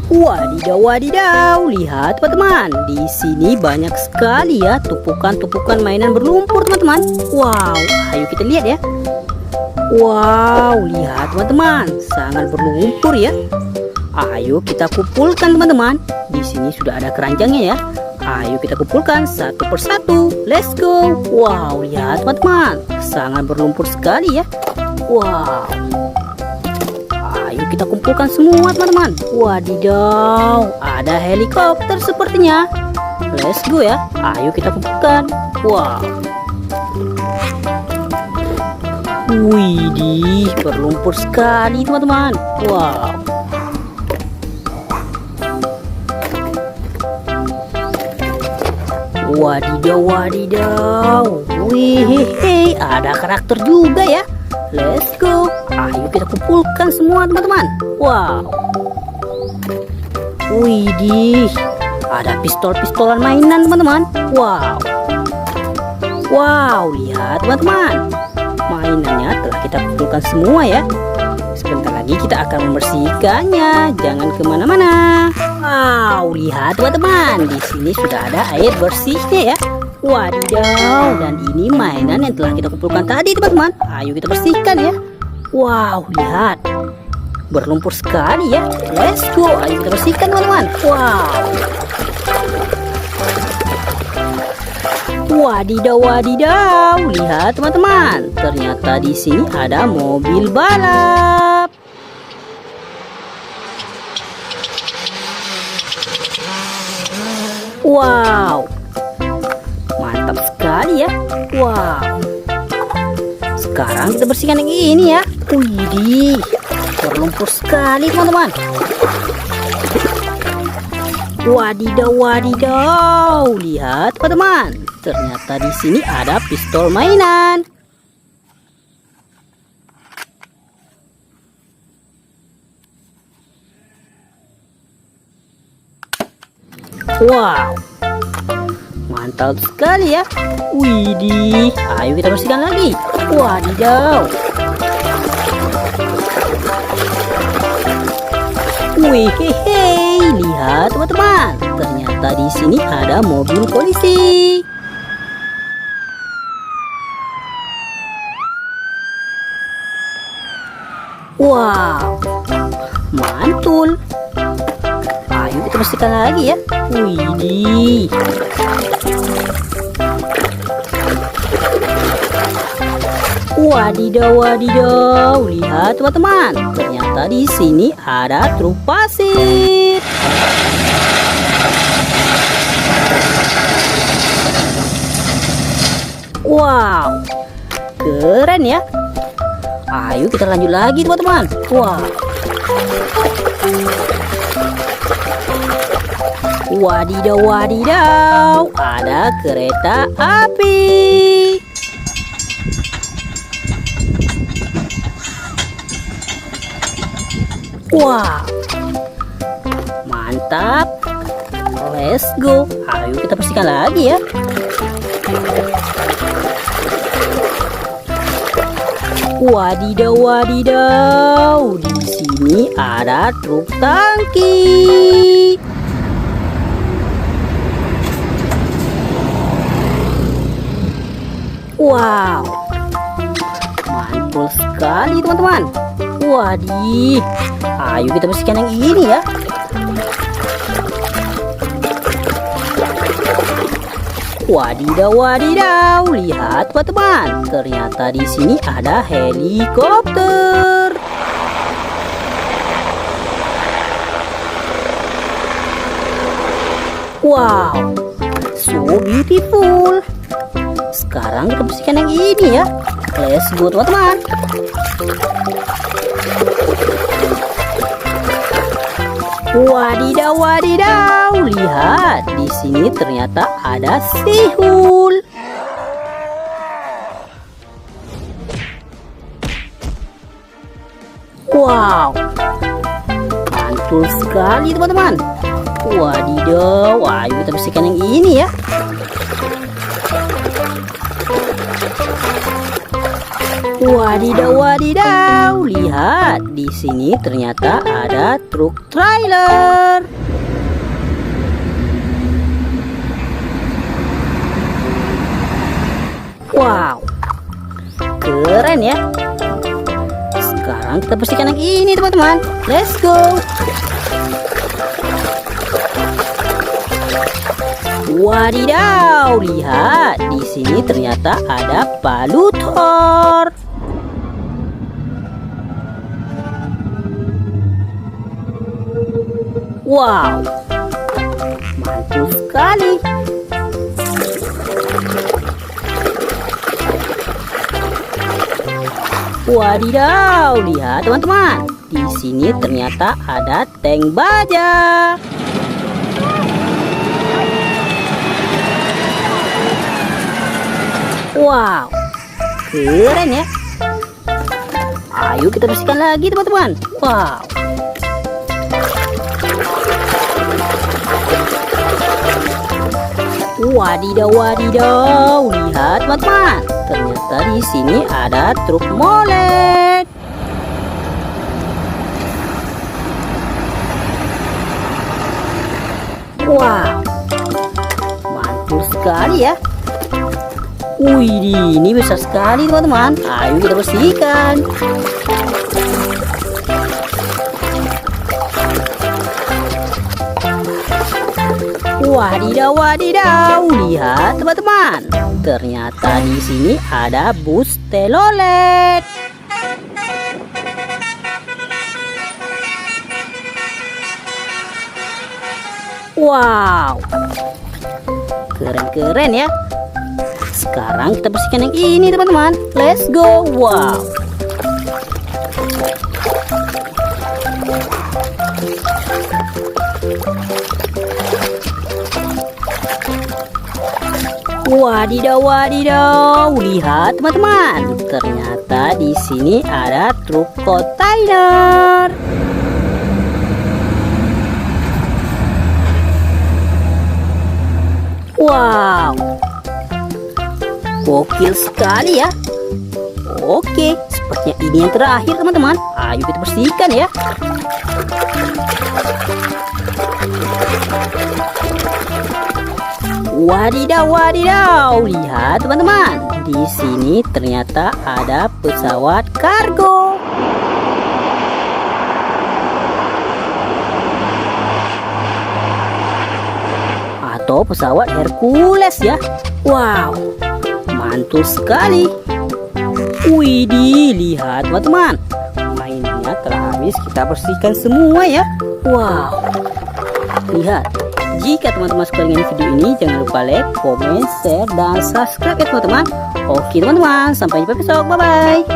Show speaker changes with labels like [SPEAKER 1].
[SPEAKER 1] Wadidaw, wadidaw, lihat teman-teman, di sini banyak sekali ya tumpukan-tumpukan mainan berlumpur teman-teman. Wow, ayo kita lihat ya. Wow, lihat teman-teman, sangat berlumpur ya. Ayo kita kumpulkan teman-teman. Di sini sudah ada keranjangnya ya. Ayo kita kumpulkan satu persatu. Let's go. Wow, lihat teman-teman, sangat berlumpur sekali ya. Wow. Ayo kita kumpulkan semua teman-teman. Wadidaw, ada helikopter sepertinya. Let's go ya. Ayo kita kumpulkan. Wow. Widih, berlumpur sekali teman-teman. Wow. Wadidaw, wadidaw. Wih, ada karakter juga ya. Let's go. Ayo kita kumpulkan semua teman-teman. Wow. Widih, ada pistol-pistolan mainan teman-teman. Wow. Wow, lihat teman-teman, mainannya telah kita kumpulkan semua ya. Sebentar lagi kita akan membersihkannya. Jangan kemana-mana. Wow, lihat teman-teman, di sini sudah ada air bersihnya ya. Wadidaw, dan ini mainan yang telah kita kumpulkan tadi teman-teman. Ayo kita bersihkan ya. Wow, lihat, berlumpur sekali ya. Let's go, ayo kita bersihkan teman-teman. Wow. Wadidaw, wadidaw, lihat teman-teman, ternyata di sini ada mobil balap. Wow, mantap sekali ya. Wow. Sekarang kita bersihkan yang ini ya. Widih, berlumpur sekali teman-teman. Wadidaw, wadidaw, lihat teman-teman, ternyata di sini ada pistol mainan. Wow, mantap sekali ya. Widih, ayo kita bersihkan lagi. Wadidaw. Wih, lihat teman-teman, ternyata di sini ada mobil polisi. Wow, mantul. Ayo kita bersihkan lagi ya. Widih. Wadidaw, wadidaw, lihat teman-teman, ternyata di sini ada truk pasir. Wow, keren ya. Ayo kita lanjut lagi teman-teman. Wow. Wadidaw, wadidaw, ada kereta api. Wow, mantap. Let's go. Ayo kita bersihkan lagi ya. Wadidaw, wadidaw, di sini ada truk tangki. Wow, mantul sekali teman-teman. Wadih, ayo kita bersihkan yang ini ya. Wadidaw, wadidaw, lihat teman-teman, ternyata di sini ada helikopter. Wow, so beautiful. Sekarang kita bersihkan yang ini ya. Let's go teman-teman. Wadidaw, wadidaw, lihat, di sini ternyata ada sihul. Wow, mantul sekali teman-teman. Wadidaw, ayo kita bersihkan yang ini ya. Wadidaw, wadidaw, lihat di sini ternyata ada truk trailer. Wow, keren ya. Sekarang kita bersihkan yang ini teman-teman. Let's go. Wadidaw, lihat di sini ternyata ada palutor. Wow, mantul sekali. Wadidaw, lihat teman-teman. Di sini ternyata ada tank baja. Wow, keren ya. Ayo kita bersihkan lagi teman-teman. Wow. Wadidaw, wadidaw, lihat teman-teman. Ternyata di sini ada truk molen. Wow, mantul sekali ya. Wih, ini besar sekali teman-teman. Ayo kita bersihkan. Wadidaw, wadidaw, lihat teman-teman. Ternyata di sini ada bus telolet. Wow, keren-keren ya. Sekarang kita bersihkan yang ini teman-teman. Let's go. Wow. Wadidaw, wadidaw, lihat teman-teman. Ternyata di sini ada truk kontainer. Wow, gokil sekali ya. Oke, sepertinya ini yang terakhir teman-teman. Ayo kita bersihkan ya. Wadidaw, wadidaw, lihat teman-teman. Di sini ternyata ada pesawat kargo. Atau pesawat Hercules ya. Wow, mantul sekali. Widih, lihat teman-teman. Mainnya telah habis kita bersihkan semua ya. Wow, lihat. Jika teman-teman suka dengan video ini, jangan lupa like, comment, share, dan subscribe ya teman-teman. Oke teman-teman, sampai jumpa besok. Bye-bye.